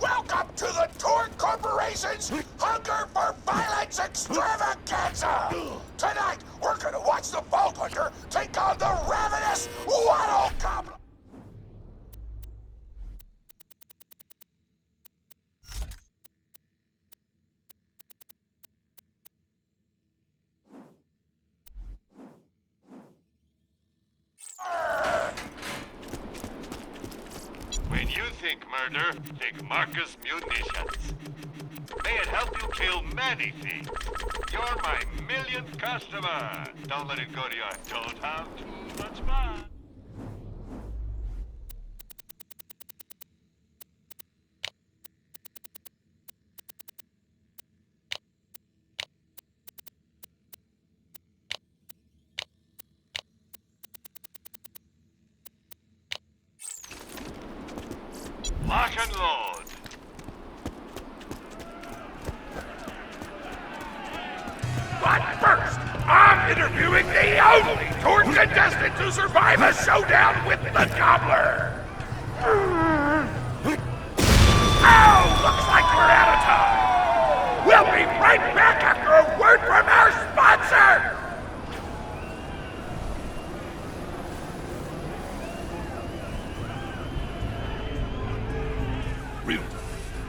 Welcome to the Torque Corporation's Hunger for Violence Extravaganza! Tonight, we're gonna watch the Vault Hunter take on the ravenous Waddle Goblin! When you think murder, think Marcus Munitions. May it help you kill many things. You're my millionth customer. Don't let it go to your don't have too much fun. Lock and load. But first, I'm interviewing the only Torque contestant to survive a showdown with the Gobbler! Oh, looks like we're out of time! We'll be right back after a word from our sponsor! Real time.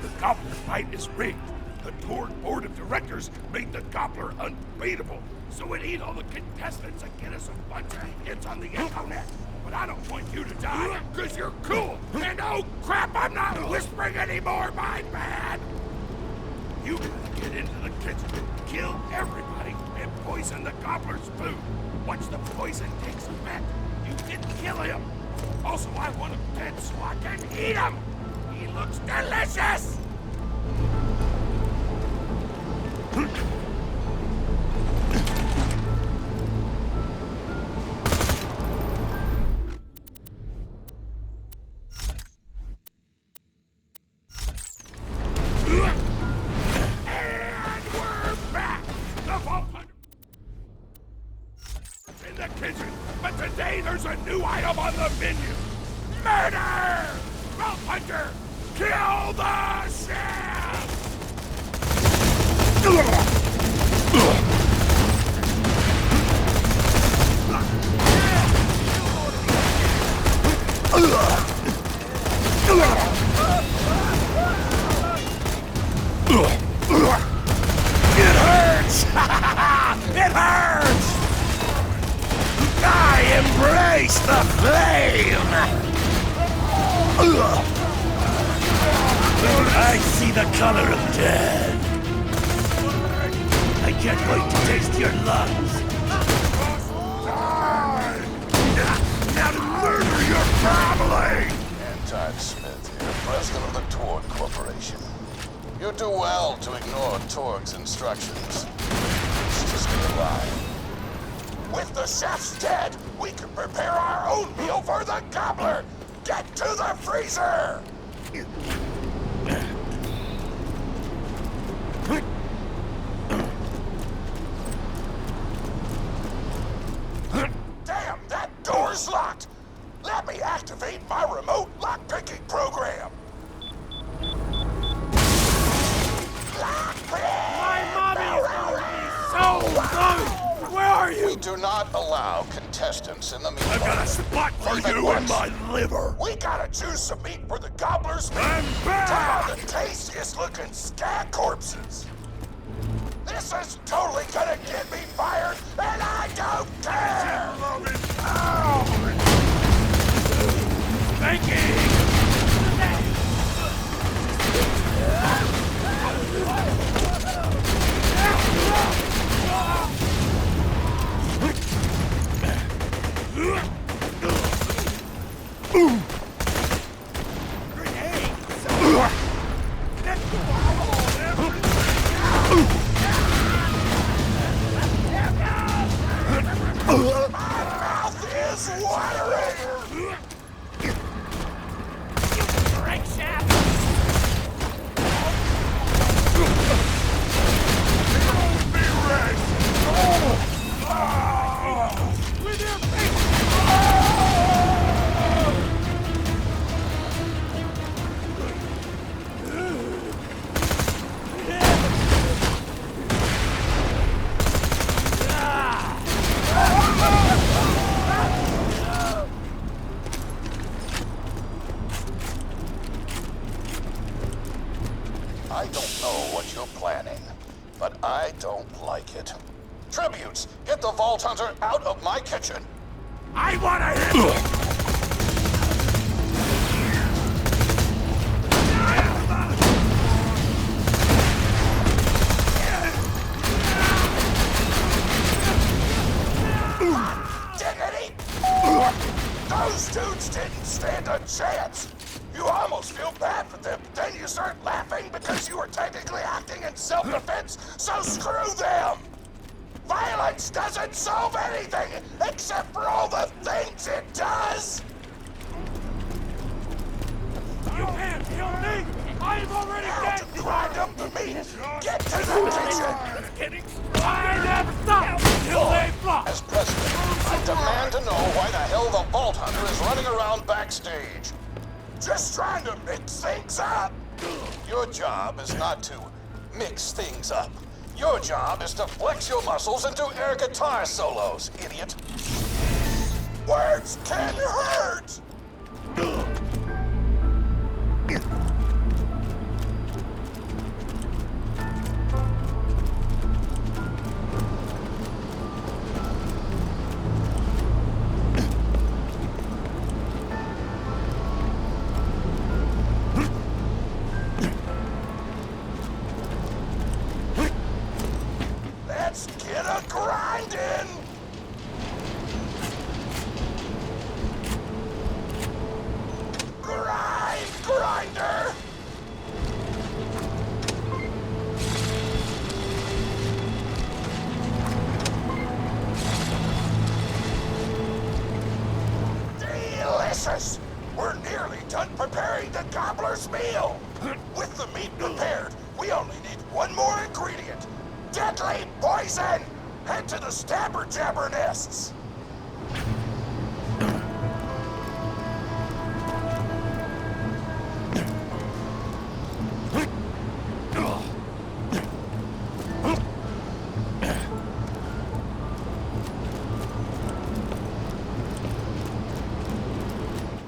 The Gobbler fight is rigged. The Torque Board of Directors made the Gobbler unbeatable, so we need all the contestants to get us a bunch of hits on the Echonet. But I don't want you to die, because you're cool. And oh crap, I'm not whispering anymore, my man! You gotta get into the kitchen, kill everybody, and poison the Gobbler's food. Once the poison takes effect, you can kill him. Also, I want him dead so I can eat him! He looks delicious! And we're back! The Vault Hunter in the kitchen, but today there's a new item on the menu. Murder! Vault Hunter! Kill the chef! It hurts! It hurts! I embrace the flame! I see the color of death. I can't wait to taste your lungs. Now to murder your family! Anton Smith here, president of the Torque Corporation. You do well to ignore Torque's instructions. It's just stay alive. With the chef's dead, we can prepare our own meal for the Gobbler! Get to the freezer! Damn, that door's locked! Let me activate my remote lock-picking program! My mommy is so good! Where are you? We do not allow contestants in the meat I've got a market. spot for Leave at you in once. my liver! We gotta choose some meat for the Gobbler's meat! I'm back! Some of the tastiest looking scat corpses! This is totally gonna get me fired, and I don't care! Thank you! My mouth is watering! I don't know what you're planning, but I don't like it. Tributes, get the Vault Hunter out of my kitchen! I wanna hit him! Dignity! Those dudes didn't stand a chance! You almost feel bad for them, but then you start laughing because you were technically acting in self-defense, so screw them! Violence doesn't solve anything, except for all the things it does! You can't kill me! I'm already Now dead! to grind up the meat, get to the kitchen! I never stop until they flop! As president, I demand to know why the hell the Vault Hunter is running around backstage. Just trying to mix things up. Your job is not to mix things up. Your job is to flex your muscles and do air guitar solos, idiot. Words can hurt! Let's get a grindin'! Grinder! Delicious! We're nearly done preparing the gobbler's meal! With the meat prepared, we only need one more ingredient. Deadly poison! Head to the stabber jabber nests!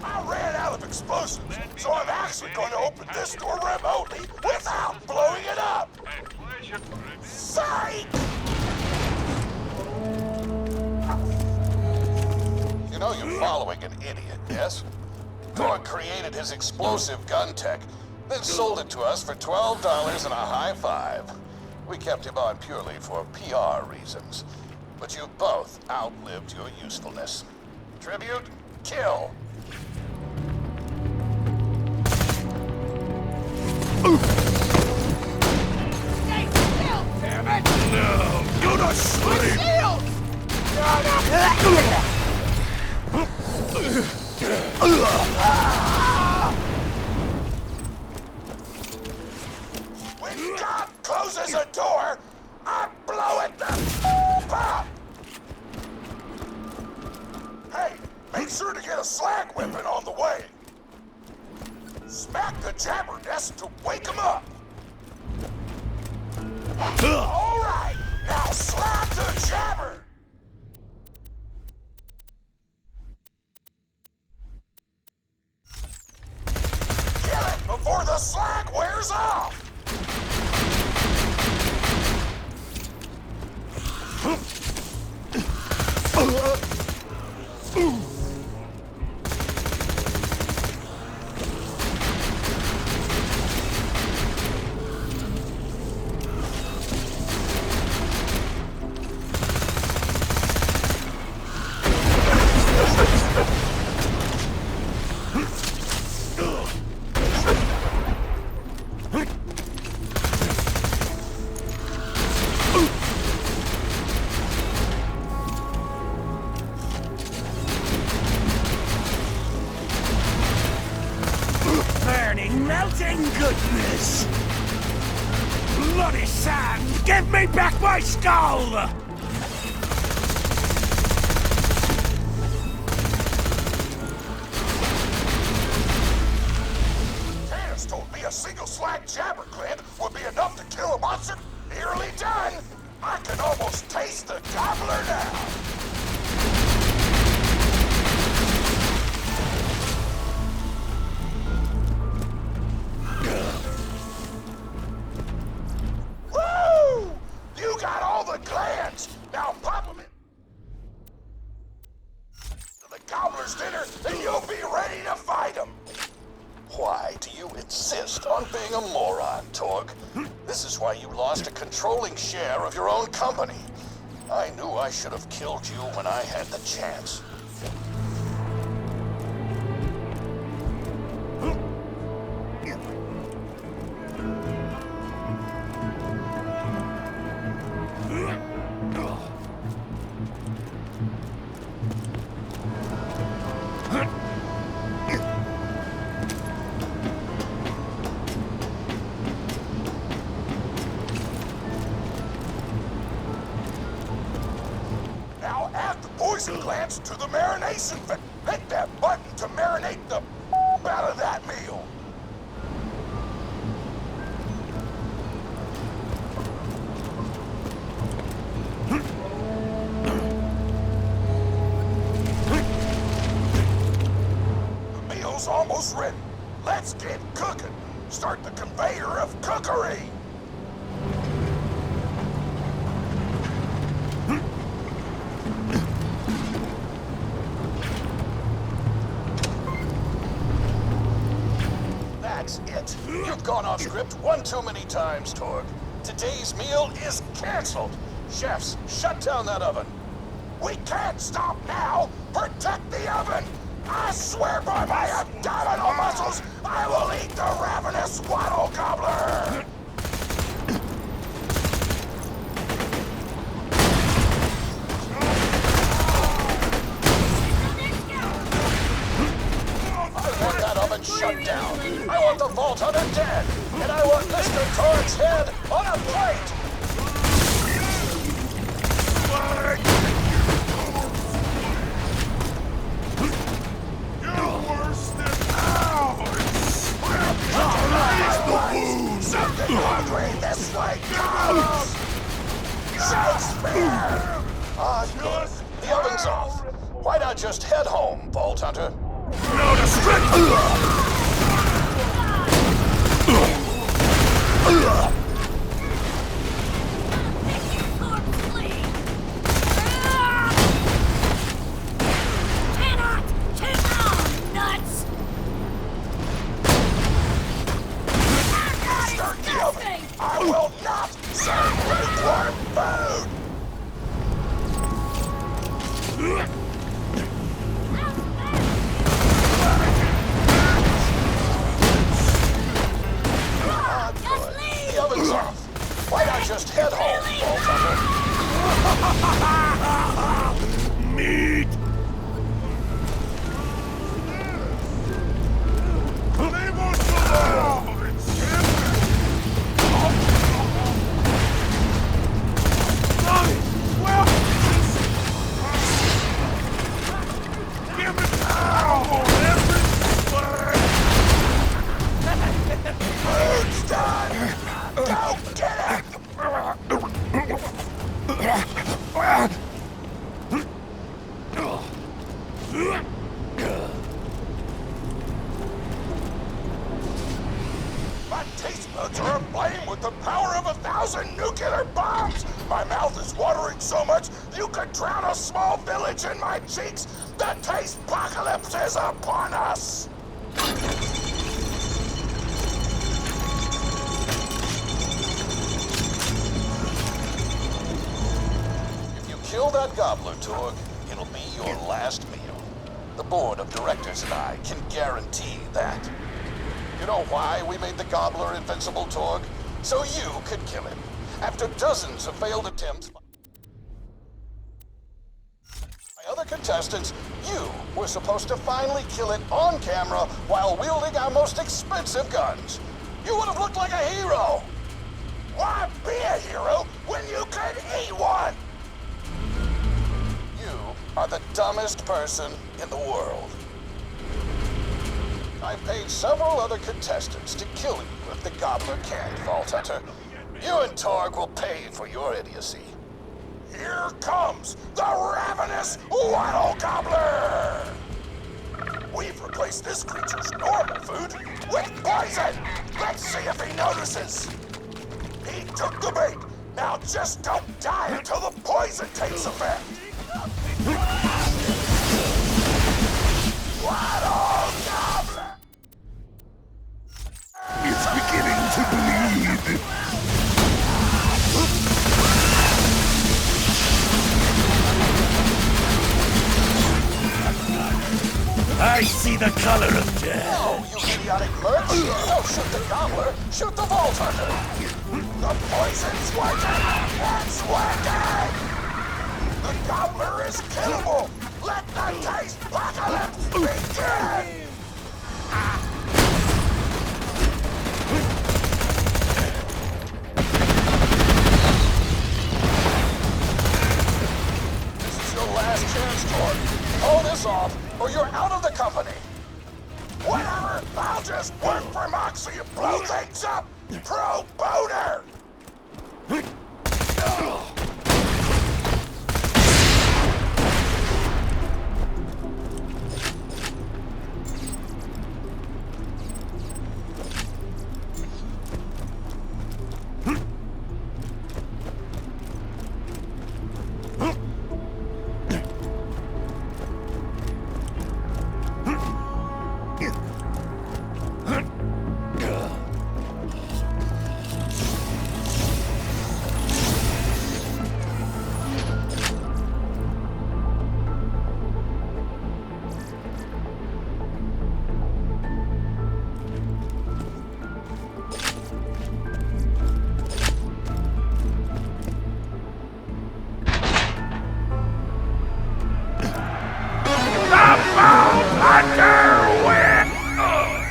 I ran out of explosives, so I'm actually going to open this door remotely without blowing it up! A pleasure. Psych! You know you're following an idiot, yes? Thor created his explosive gun tech, then sold it to us for $12 and a high five. We kept him on purely for PR reasons. But you both outlived your usefulness. Tribute, kill! Damn it! No! Go to sleep! When God closes a door, I blow it the up! Hey, make sure to get a slag whipping on the way. Smack the jabber nest to wake him up. All right, now slap the jabber. Kill it before the slag wears off. Burning, melting goodness! Bloody sand! Give me back my skull! Tannis told me a single slag jabber gland would be enough to kill a monster. Nearly done. I can almost taste the gobbler now. insist on being a moron, Torg. This is why you lost a controlling share of your own company. I knew I should have killed you when I had the chance. Now add the poison glands to the marination vat. Hit that button to marinate the out of that meal. The meal's almost ready. Let's get cooking. Start the conveyor of cookery. That's it. You've gone off script one too many times, Torg. Today's meal is canceled. Chefs, shut down that oven. We can't stop now. Protect the oven. I swear by my abdominal muscles, I will eat the ravenous waddle gobbler. I want that oven shut down. I want the Vault Hunter dead. And I want Mr. Torg's head on a plate. You're worse than ours! Something hungry this way comes! Shakespeare! Ah, good. The oven's off. Why not just head home, Vault Hunter? No distraction! Start the oven! I will not serve lukewarm food! Ah, good. The oven's off. Why not just head home, Vault Hunter? Meat! Leave us alone! Give it now! Food's done! Go get it! My taste buds are aflame with the power of 1,000 nuclear bombs! My mouth is watering so much you could drown a small village in my cheeks! The taste apocalypse is upon us! If you kill that gobbler, Torg, it'll be your last meal. The board of directors and I can guarantee that. You know why we made the gobbler invincible, Torg? So you could kill him. After dozens of failed attempts by other contestants, you were supposed to finally kill it on camera while wielding our most expensive guns. You would have looked like a hero. Why be a hero when you could eat one? You are the dumbest person in the world. I paid several other contestants to kill you if the gobbler can't, Vault Hunter. You and Torg will pay for your idiocy. Here comes the ravenous waddle gobbler! We've replaced this creature's normal food with poison! Let's see if he notices! He took the bait! Now just don't die until the poison takes effect! Waddle gobbler! I see the color of death. Oh, you idiotic lurch! Don't shoot the gobbler, shoot the vault hunter! The poison's working! It's working! The gobbler is killable! Let the taste apocalypse begin! This is your last chance, Torg. Pull this off, or you're out of the company! Whatever! I'll just work for Mox so you blow things up! Pro-boner!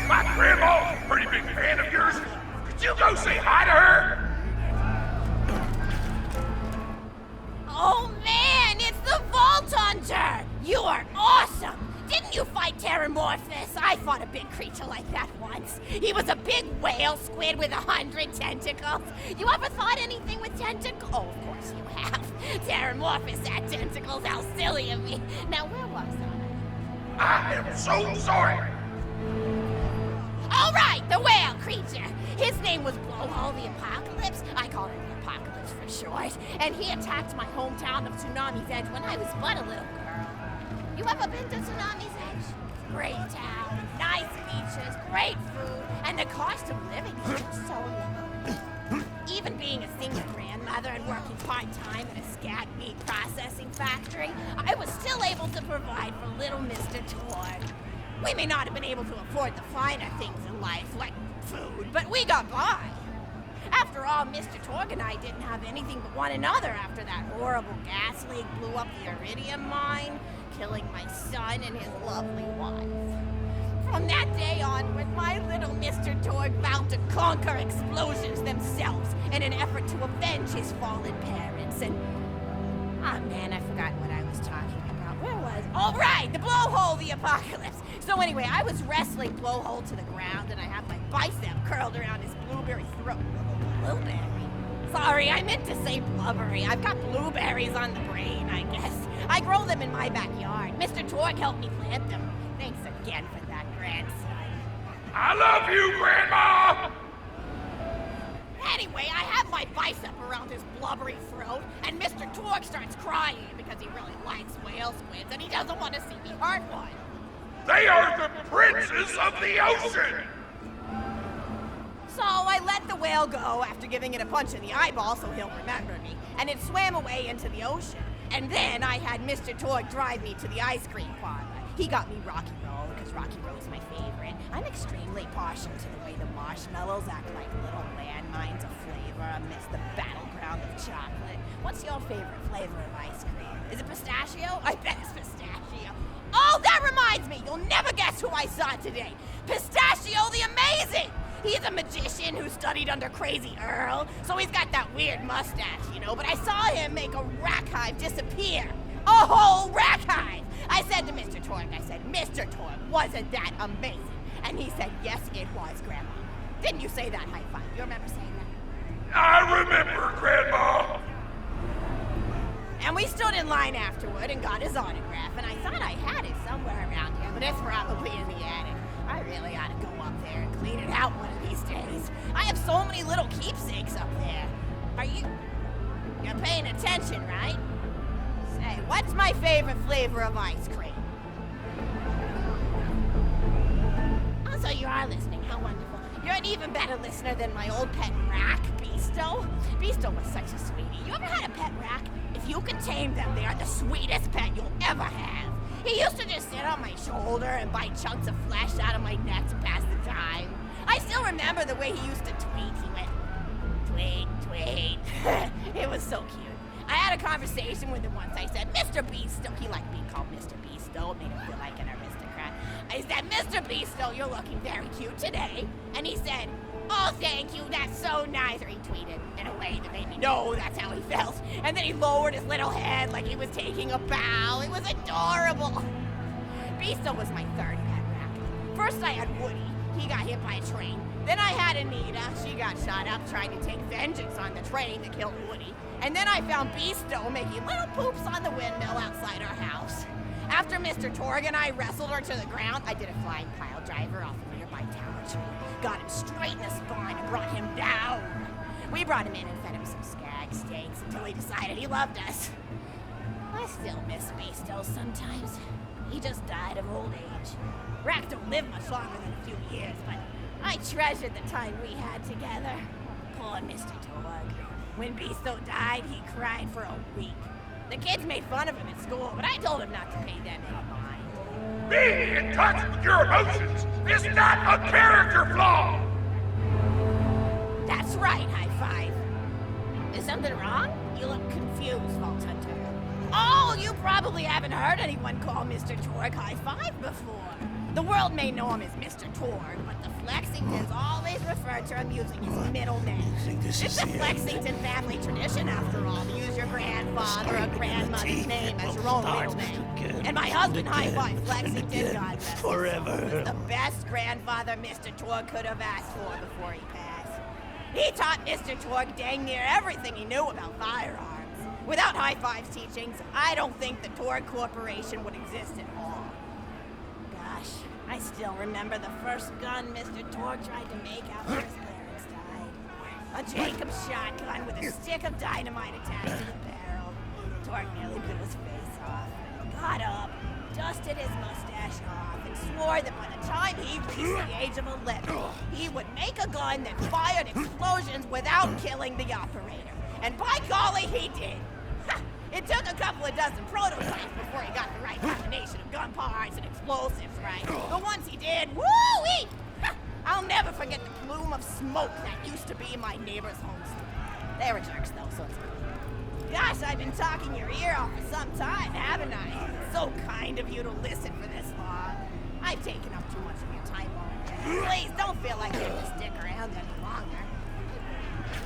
My grandma's a pretty big fan of yours. Could you go say hi to her? Oh man, it's the Vault Hunter! You are awesome! Didn't you fight Terramorphous? I fought a big creature like that once. He was a big whale squid with 100 tentacles. You ever fought anything with tentacles? Oh, of course you have. Terramorphous had tentacles, how silly of me. Now, where was I? I am so sorry. All right, the whale creature. His name was Blowhole the Apocalypse. I call him the Apocalypse for short. And he attacked my hometown of Tsunami's Edge when I was but a little girl. You ever been to Tsunami's Edge? Great town, nice beaches, great food, and the cost of living is just so low. Even being a single grandmother and working part-time in a scat meat processing factory, I was still able to provide for little Mr. Torg. We may not have been able to afford the finer things in life, like food, but we got by. After all, Mr. Torg and I didn't have anything but one another after that horrible gas leak blew up the iridium mine, killing my son and his lovely wife. From that day onward, my little Mr. Torg vowed to conquer explosions themselves in an effort to avenge his fallen parents, and... Ah, man, I forgot what I was talking about. Where was... Oh, right! The Blowhole the Apocalypse! So anyway, I was wrestling Blowhole to the ground, and I had my bicep curled around his blueberry throat. Blueberry? Sorry, I meant to say blubbery. I've got blueberries on the brain, I guess. I grow them in my backyard. Mr. Torg helped me plant them. Thanks again for that, grandson. I love you, Grandma! Anyway, I have my bicep around his blubbery throat, and Mr. Torg starts crying because he really likes whale squids, and he doesn't want to see me hurt one. They are the princes of the ocean! So I let the whale go after giving it a punch in the eyeball so he'll remember me, and it swam away into the ocean. And then I had Mr. Torg drive me to the ice cream parlor. He got me Rocky Roll, because Rocky Roll's my favorite. I'm extremely partial to the way the marshmallows act like little landmines of flavor amidst the battleground of chocolate. What's your favorite flavor of ice cream? Is it pistachio? I bet it's pistachio. Oh, that reminds me! You'll never guess who I saw today! Pistachio the Amazing! He's a magician who studied under Crazy Earl, so he's got that weird mustache, you know, but I saw him make a rack hive disappear. A whole rack hive! I said to Mr. Torg, Mr. Torg, wasn't that amazing? And he said, yes, it was, Grandma. Didn't you say that high five? You remember saying that? I remember, Grandma! And we stood in line afterward and got his autograph, and I thought I had it somewhere around here, but it's probably in the attic. I really ought to go up there and clean it out one of these days. I have so many little keepsakes up there. You're paying attention, right? Say, what's my favorite flavor of ice cream? Oh, so you are listening, how wonderful. You're an even better listener than my old pet rack, Beasto. Beasto was such a sweetie. You ever had a pet rack? If you can tame them, they are the sweetest pet you'll ever have. He used to just sit on my shoulder and bite chunks of flesh out of my neck to pass the time. I still remember the way he used to tweet. He went, tweet, tweet. It was so cute. I had a conversation with him once. I said, Mr. Beasto. He liked being called Mr. Beasto. It made him feel like an aristocrat. I said, Mr. Beasto, you're looking very cute today. And he said, oh, thank you, that's so nice. Or he tweeted in a way that made me know that's how he felt. And then he lowered his little head like he was taking a bow. It was adorable. Beasto was my third pet rabbit. First I had Woody. He got hit by a train. Then I had Anita. She got shot up trying to take vengeance on the train that killed Woody. And then I found Beasto making little poops on the windmill outside our house. After Mr. Torg and I wrestled her to the ground, I did a flying pile driver off a nearby tower tree. Got him straight in the spine and brought him down. We brought him in and fed him some skag steaks until he decided he loved us. I still miss Beasto sometimes. He just died of old age. Rack don't live much longer than a few years, but I treasured the time we had together. Poor Mr. Torg. When Beasto died, he cried for a week. The kids made fun of him at school, but I told him not to pay them any mind. Being in touch with your emotions is not a character flaw! That's right, High Five. Is something wrong? You look confused, Vault Hunter. Oh, you probably haven't heard anyone call Mr. Torg High Five before. The world may know him as Mr. Torg, but the Flexingtons always refer to him using his middle name. It's a Flexington family tradition, after all, to use your grandfather or grandmother's name as your own middle name. And my husband, High Five Flexington, God rest his soul, was the best grandfather Mr. Torg could have asked for before he passed. He taught Mr. Torg dang near everything he knew about firearms. Without High Five's teachings, I don't think the Torg Corporation would exist at all. Gosh, I still remember the first gun Mr. Torg tried to make after his parents died. A Jacobs shotgun with a stick of dynamite attached to the barrel. Torg nearly bit his face off. Got up, dusted his mustache off, and swore that by the time he reached the age of 11, he would make a gun that fired explosions without killing the operator. And by golly, he did. It took a couple of dozen prototypes before he got the right combination of gun parts and explosives right. But once he did, woo-wee! I'll never forget the plume of smoke that used to be my neighbor's homestead. They were jerks, though, so it's cool. Gosh, I've been talking your ear off for some time, haven't I? So kind of you to listen for this long. I've taken up too much of your time already. Please don't feel like you have to stick around any longer.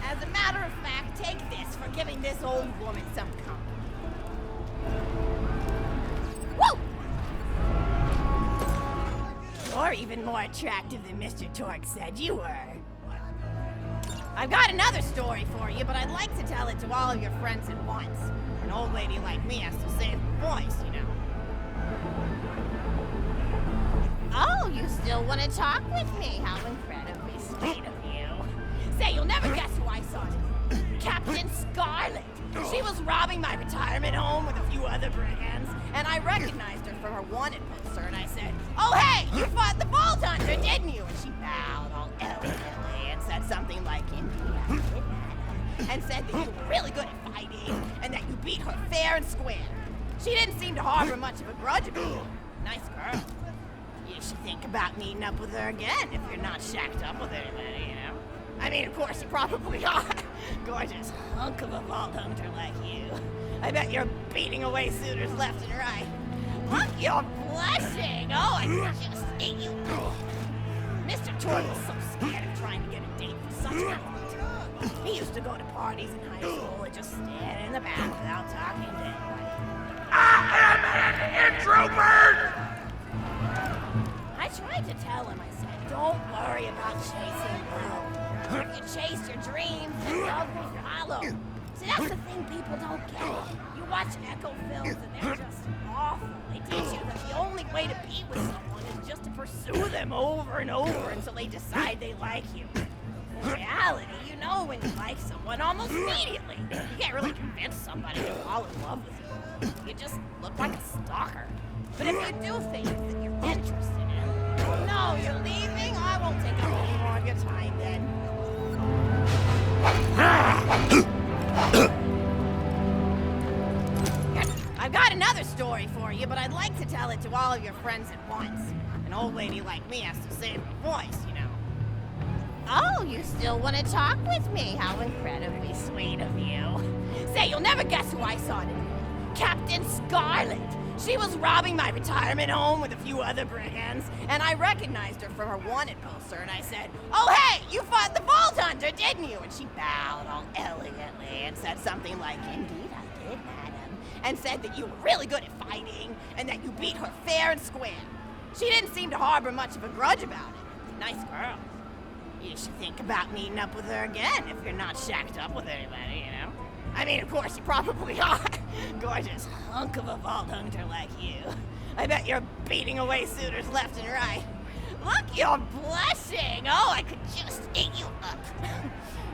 As a matter of fact, take this for giving this old woman some company. Woo! You're even more attractive than Mr. Torg said you were. I've got another story for you, but I'd like to tell it to all of your friends at once. An old lady like me has to save her voice, you know. Oh, you still want to talk with me? How incredibly sweet of you. Say, you'll never guess who I saw today. Captain Scarlet. She was robbing my retirement home with a few other brigands, and I recognized her from her wanted poster, and I said, oh, hey, you fought the Vault Hunter, didn't you? And she bowed all elegantly and said something like, indeed, I did, madam, and said that you were really good at fighting, and that you beat her fair and square. She didn't seem to harbor much of a grudge about you. Nice girl. You should think about meeting up with her again if you're not shacked up with anybody, you know? I mean, of course, you probably are. Gorgeous hunk of a Vault Hunter like you. I bet you're beating away suitors left and right. Look, you're blushing. Oh, I just hate you. Mr. Torg was so scared of trying to get a date with such a woman. He used to go to parties in high school and just stand in the back without talking to anybody. I am an introvert! I tried to tell him, I said, don't worry about chasing love. If you chase your dreams, then love will follow. See, that's the thing people don't get. You watch Echo films and they're just awful. They teach you that the only way to be with someone is just to pursue them over and over until they decide they like you. In reality, you know when you like someone almost immediately. You can't really convince somebody to fall in love with you. You just look like a stalker. But if you do things that you're interested in, no, you're leaving? I won't take up any more of your time then. I've got another story story for you, but I'd like to tell it to all of your friends at once. An old lady like me has to save her voice, you know. Oh, you still want to talk with me? How incredibly sweet of you. Say, you'll never guess who I saw today. Captain Scarlet. She was robbing my retirement home with a few other brigands, and I recognized her from her wanted poster, and I said, "Oh, hey, you fought the Vault Hunter, didn't you?" And she bowed all elegantly and said something like, "Indeed I did, madam," and said that you were really good at fighting, and that you beat her fair and square. She didn't seem to harbor much of a grudge about it. Nice girl. You should think about meeting up with her again if you're not shacked up with anybody, you know? I mean, of course, you probably are. Gorgeous hunk of a Vault Hunter like you. I bet you're beating away suitors left and right. Look, you're blushing. Oh, I could just eat you up.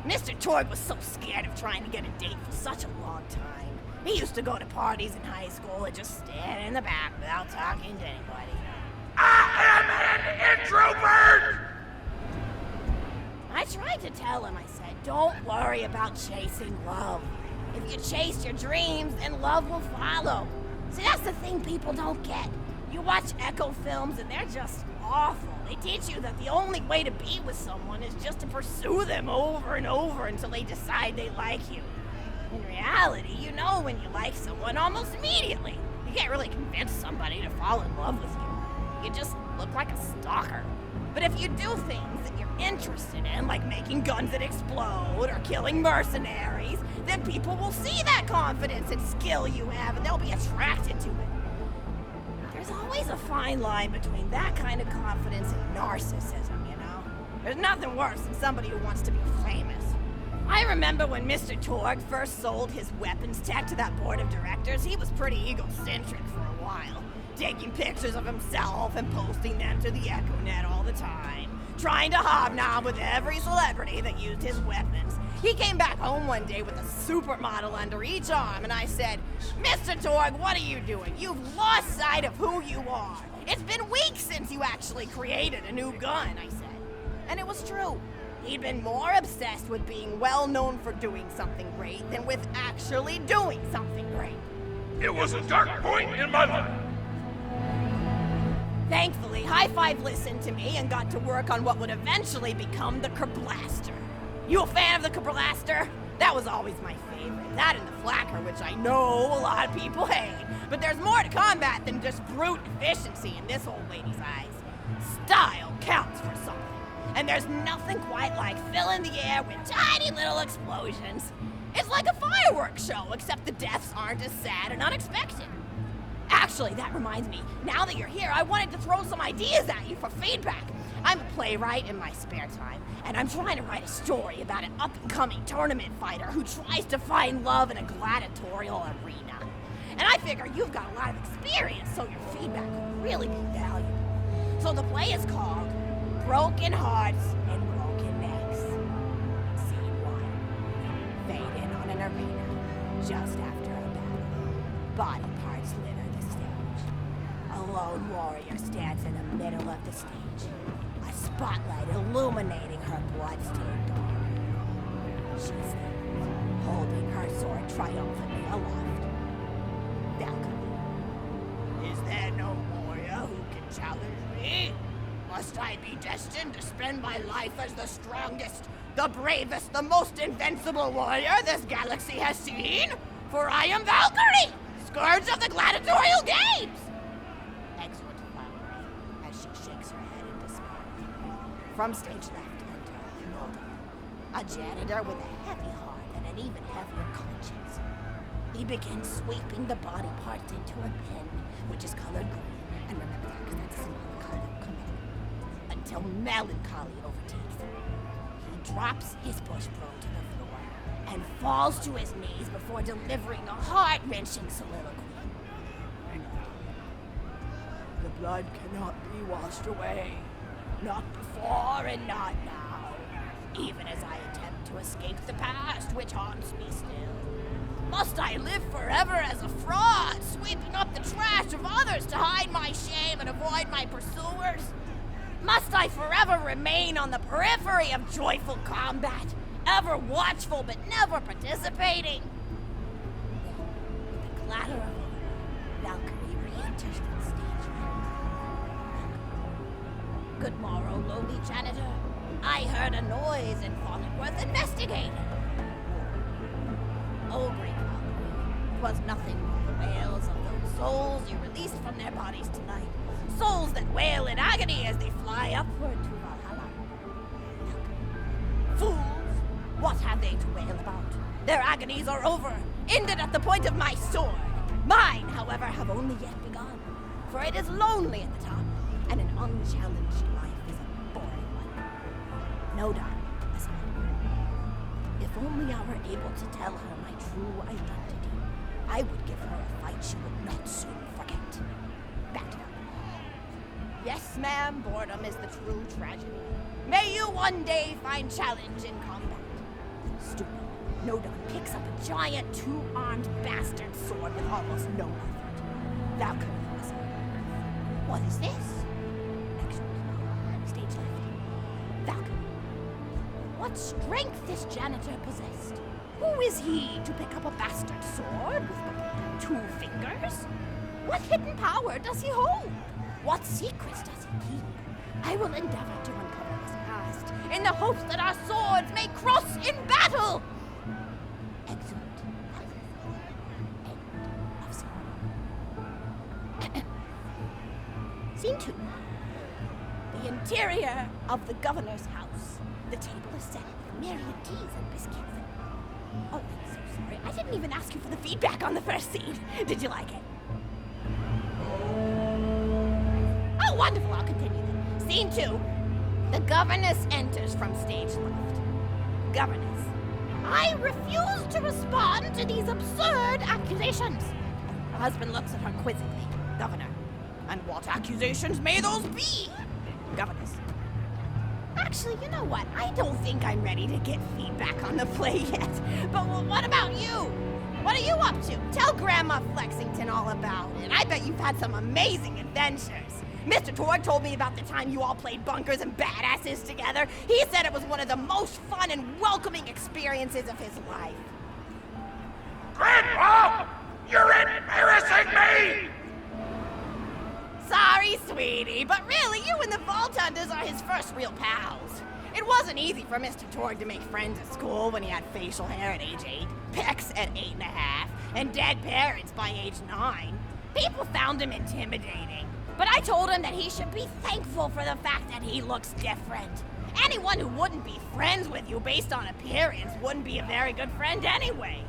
Mr. Torg was so scared of trying to get a date for such a long time. He used to go to parties in high school and just stand in the back without talking to anybody. I am an introvert! I tried to tell him, I said, don't worry about chasing love. If you chase your dreams, then love will follow. See, that's the thing people don't get. You watch Echo films and they're just awful. They teach you that the only way to be with someone is just to pursue them over and over until they decide they like you. In reality, you know when you like someone almost immediately. You can't really convince somebody to fall in love with you. You just look like a stalker. But if you do things that you're interested in, like making guns that explode or killing mercenaries, then people will see that confidence and skill you have and they'll be attracted to it. There's always a fine line between that kind of confidence and narcissism, you know? There's nothing worse than somebody who wants to be famous. I remember when Mr. Torg first sold his weapons tech to that board of directors, he was pretty egocentric for a while. Taking pictures of himself and posting them to the EchoNet all the time. Trying to hobnob with every celebrity that used his weapons. He came back home one day with a supermodel under each arm, and I said, "Mr. Torg, what are you doing? You've lost sight of who you are. It's been weeks since you actually created a new gun," I said. And it was true. He'd been more obsessed with being well known for doing something great than with actually doing something great. It was a dark point in my life. Thankfully, High Five listened to me and got to work on what would eventually become the Kerblaster. You a fan of the Kerblaster? That was always my favorite. That and the Flacker, which I know a lot of people hate. But there's more to combat than just brute efficiency in this old lady's eyes. Style counts for something. And there's nothing quite like filling the air with tiny little explosions. It's like a fireworks show, except the deaths aren't as sad and unexpected. Actually, that reminds me, now that you're here, I wanted to throw some ideas at you for feedback. I'm a playwright in my spare time, and I'm trying to write a story about an up-and-coming tournament fighter who tries to find love in a gladiatorial arena. And I figure you've got a lot of experience, so your feedback would really be valuable. So the play is called Broken Hearts and Broken Necks. Scene 1. Fade in on an arena, just after a battle. Body parts litter the stage. A lone warrior stands in the middle of the stage. A spotlight illuminating her blood-stained arm. She stands, holding her sword triumphantly aloft. Valkyrie. Is there no warrior who can challenge me? Must I be destined to spend my life as the strongest, the bravest, the most invincible warrior this galaxy has seen? For I am Valkyrie, scourge of the gladiatorial games! Excellent, Valkyrie, as she shakes her head in despair. From stage left enter Mulder, a janitor with a heavy heart and an even heavier conscience. He begins sweeping the body parts into a bin, which is colored green, and remember that because that's a symbol of color commitment, until melancholy overtakes him. He drops his bush broom to the floor and falls to his knees before delivering a heart-wrenching soliloquy. The blood cannot be washed away. Not before and not now. Even as I attempt to escape the past which haunts me still. Must I live forever as a fraud, sweeping up the trash of others to hide my shame and avoid my pursuers? Must I forever remain on the periphery of joyful combat, ever watchful but never participating? With the clatter of Valkyrie enters from stage right. Good morrow, lowly janitor. I heard a noise and thought it worth investigating. Oh, great God. It was nothing but the wails of those souls you released from their bodies tonight. Souls that wail in agony as they fly upward to Valhalla. Fools! What have they to wail about? Their agonies are over, ended at the point of my sword. Mine, however, have only yet begun. For it is lonely at the top, and an unchallenged life is a boring one. No doubt, listen. If only I were able to tell her my true identity, I would give her a fight she would not soon forget. Back to that. Yes, ma'am, boredom is the true tragedy. May you one day find challenge in combat. Stupid. Nodon picks up a giant two-armed bastard sword with almost no effort. Valkyrie was. What is this? Excellent. Stage left. Valkyrie. What strength this janitor possessed? Who is he to pick up a bastard sword with but 2 fingers? What hidden power does he hold? What secrets does he keep? I will endeavor to uncover his past in the hopes that our swords may cross in battle! Excellent. End of scene. Scene 2. The interior of the governor's house. The table is set with myriad teas and biscuits. Oh, I'm so sorry. I didn't even ask you for the feedback on the first scene. Did you like it? Oh, wonderful. I'll continue then. Scene 2. The governess enters from stage left. Governess. I refuse to respond to these absurd accusations. Her husband looks at her quizzically. Governor. And what accusations may those be? Governess. Actually, you know what? I don't think I'm ready to get feedback on the play yet. But what about you? What are you up to? Tell Grandma Flexington all about it. I bet you've had some amazing adventures. Mr. Torg told me about the time you all played bunkers and badasses together. He said it was one of the most fun and welcoming experiences of his life. Grandpa! You're embarrassing me! Sorry, sweetie, but really, you and the Vault Hunters are his first real pals. It wasn't easy for Mr. Torg to make friends at school when he had facial hair at age 8, pecs at 8.5, and dead parents by age 9. People found him intimidating, but I told him that he should be thankful for the fact that he looks different. Anyone who wouldn't be friends with you based on appearance wouldn't be a very good friend anyway.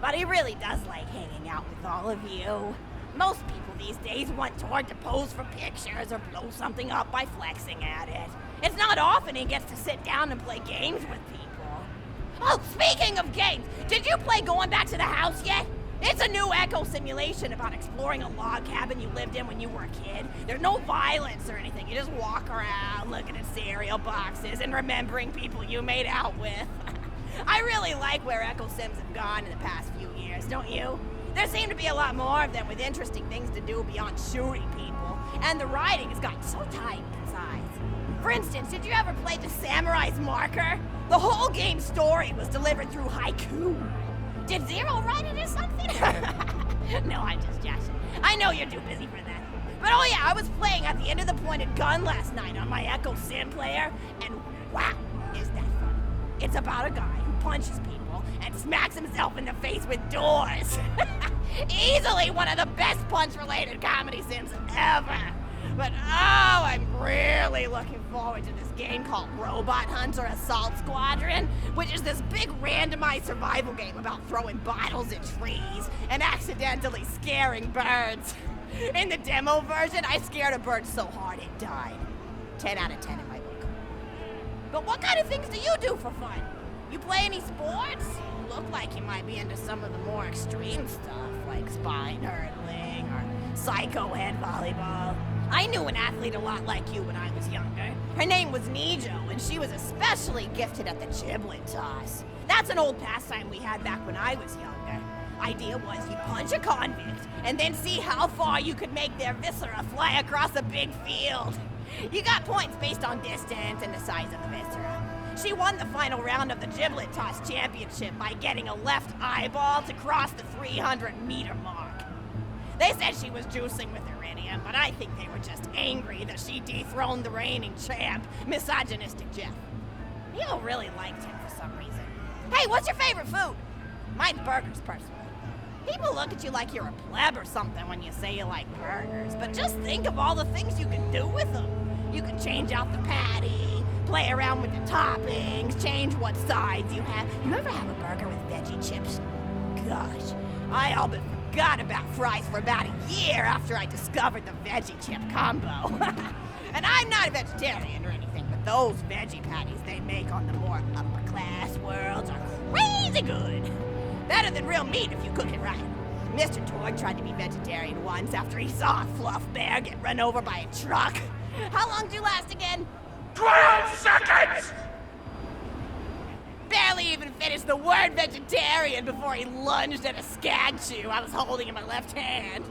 But he really does like hanging out with all of you. Most people these days want Torg to pose for pictures or blow something up by flexing at it. It's not often he gets to sit down and play games with people. Oh, speaking of games, did you play Going Back to the House yet? It's a new echo simulation about exploring a log cabin you lived in when you were a kid. There's no violence or anything. You just walk around looking at cereal boxes and remembering people you made out with. I really like where Echo Sims have gone in the past few years, don't you? There seem to be a lot more of them with interesting things to do beyond shooting people, and the writing has gotten so tight and concise. For instance, did you ever play The Samurai's Marker? The whole game's story was delivered through haiku. Did Zero write it or something? No, I'm just joshing. I know you're too busy for that. But oh yeah, I was playing at the end of the pointed gun last night on my Echo Sim player, and wow, is that fun. It's about a guy who punches people and smacks himself in the face with doors. Easily one of the best punch-related comedy sims ever. But oh, I'm really looking forward to this game called Robot Hunter Assault Squadron, which is this big randomized survival game about throwing bottles at trees and accidentally scaring birds. In the demo version, I scared a bird so hard it died. 10 out of 10 in my book. But what kind of things do you do for fun? You play any sports? You look like you might be into some of the more extreme stuff, like spine hurdling or psycho head volleyball. I knew an athlete a lot like you when I was younger. Her name was Nijo, and she was especially gifted at the giblet toss. That's an old pastime we had back when I was younger. Idea was you punch a convict, and then see how far you could make their viscera fly across a big field. You got points based on distance and the size of the viscera. She won the final round of the giblet toss championship by getting a left eyeball to cross the 300-meter mark. They said she was juicing with Iridium, but I think they were just angry that she dethroned the reigning champ, misogynistic Jeff. People really liked him for some reason. Hey, what's your favorite food? Mine's burgers, personally. People look at you like you're a pleb or something when you say you like burgers, but just think of all the things you can do with them. You can change out the patty, play around with the toppings, change what sides you have. You ever have a burger with veggie chips? Gosh, I all but forgot about fries for about a year after I discovered the veggie chip combo. And I'm not a vegetarian or anything, but those veggie patties they make on the more upper class worlds are crazy good. Better than real meat if you cook it right. Mr. Torg tried to be vegetarian once after he saw a fluff bear get run over by a truck. How long did you last again? 12 seconds! Barely even finished the word vegetarian before he lunged at a skag chew I was holding in my left hand.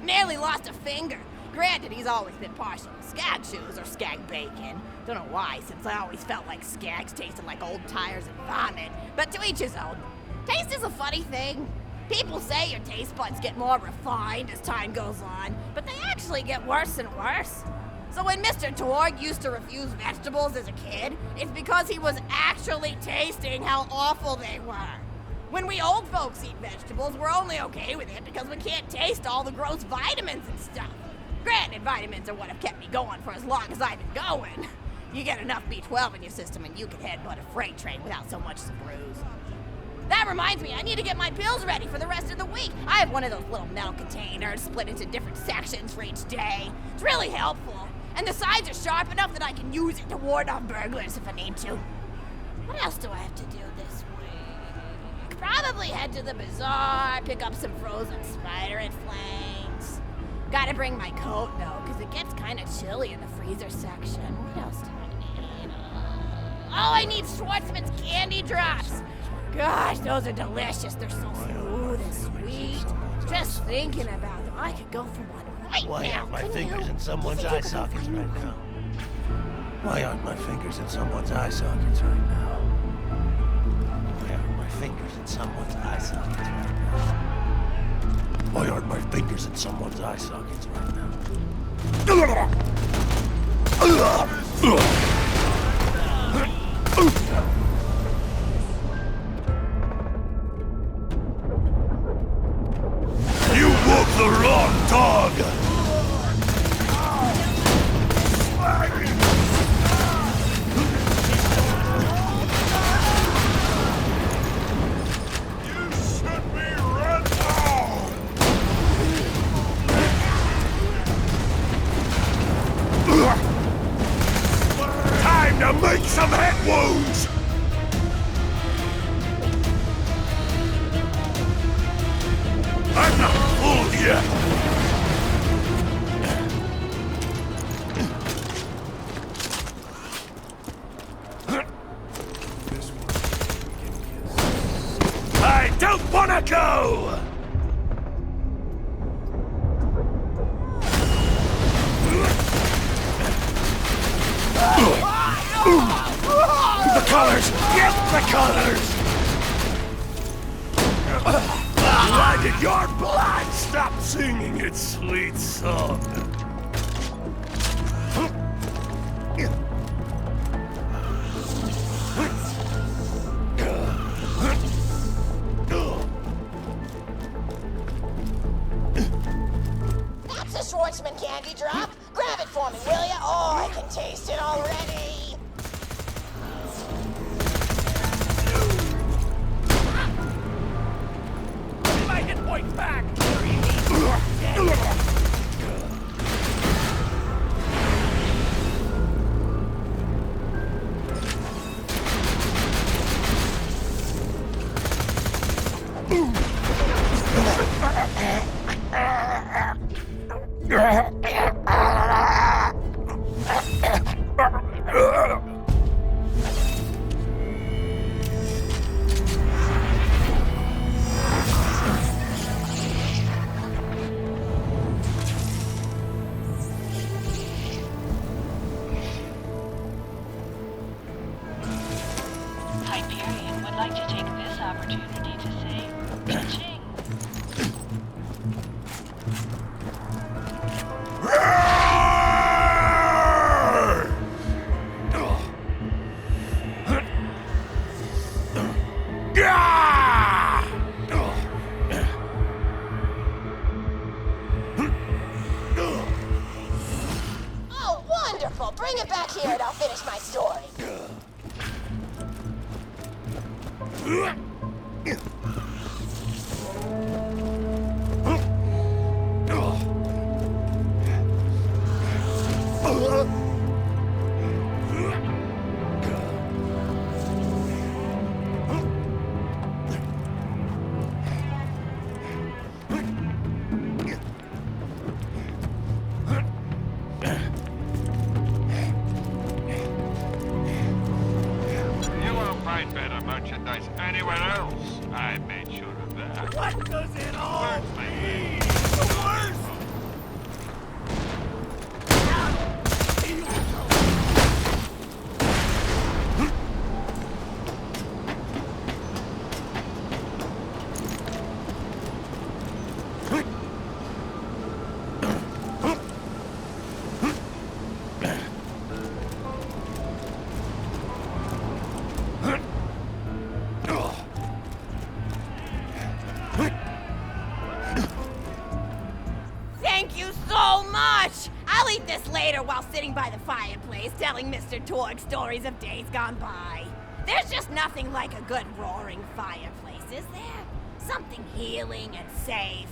Nearly lost a finger. Granted, he's always been partial to skag chews or skag bacon. Don't know why, since I always felt like skags tasted like old tires and vomit. But to each his own. Taste is a funny thing. People say your taste buds get more refined as time goes on, but they actually get worse and worse. So when Mr. Torg used to refuse vegetables as a kid, it's because he was actually tasting how awful they were. When we old folks eat vegetables, we're only okay with it because we can't taste all the gross vitamins and stuff. Granted, vitamins are what have kept me going for as long as I've been going. You get enough B12 in your system and you can headbutt a freight train without so much as a bruise. That reminds me, I need to get my pills ready for the rest of the week. I have one of those little metal containers split into different sections for each day. It's really helpful. And the sides are sharp enough that I can use it to ward off burglars if I need to. What else do I have to do this week? Probably head to the bazaar, pick up some frozen spider and flanks. Gotta bring my coat though, because it gets kind of chilly in the freezer section. What else do I need? Oh, I need Schwartzman's candy drops. Gosh, those are delicious. They're so smooth and sweet. Just thinking about them, I could go for one right Why now. aren't my couldn't fingers you? in someone's Think eye you could sockets find right me? now? Why aren't my fingers in someone's eye sockets right now? Why aren't my fingers in someone's eye sockets right now? Why aren't my fingers in someone's eye sockets right now? You woke the wrong dog! You should be run down! Time to make some head wounds! I'm not fooled yet! I don't wanna go! The colors! Get the colors! Why did your blood stop singing its sweet song? That's a Schwartzman candy drop. Grab it for me, will ya? Oh, I can taste it already. My hit point back! Hyperion would like to take this opportunity to say, cha-ching. You won't find better merchandise anywhere else. I made sure of that. What does it all Words, my mean? friend. The worst! Thank you so much! I'll eat this later while sitting by the fireplace telling Mr. Torg stories of days gone by. There's just nothing like a good roaring fireplace, is there? Something healing and safe.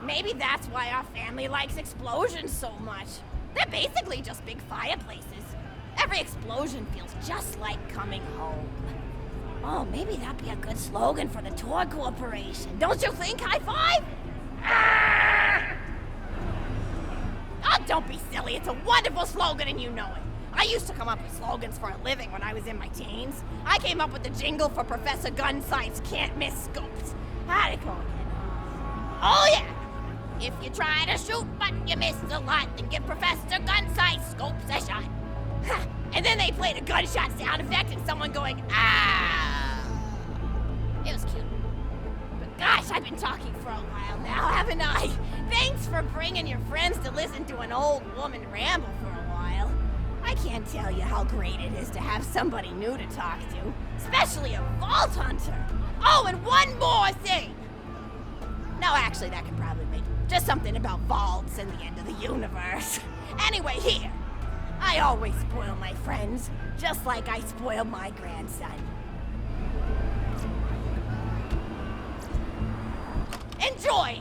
Maybe that's why our family likes explosions so much. They're basically just big fireplaces. Every explosion feels just like coming home. Oh, maybe that'd be a good slogan for the Torg Corporation. Don't you think, High Five? Oh, don't be silly. It's a wonderful slogan and you know it. I used to come up with slogans for a living when I was in my teens. I came up with the jingle for Professor Gunsight's Can't Miss Scopes. How'd it go again? Oh, yeah. If you try to shoot but you miss a lot, then give Professor Gunsight's Scopes a shot. Ha! And then they played a gunshot sound effect and someone going, ah. It was cute. But gosh, I've been talking for a while now, haven't I? Thanks for bringing your friends to listen to an old woman ramble for a while. I can't tell you how great it is to have somebody new to talk to, especially a vault hunter. Oh, and one more thing. No, actually, that can probably wait. Just something about vaults and the end of the universe. Anyway, here. I always spoil my friends, just like I spoiled my grandson. Enjoy!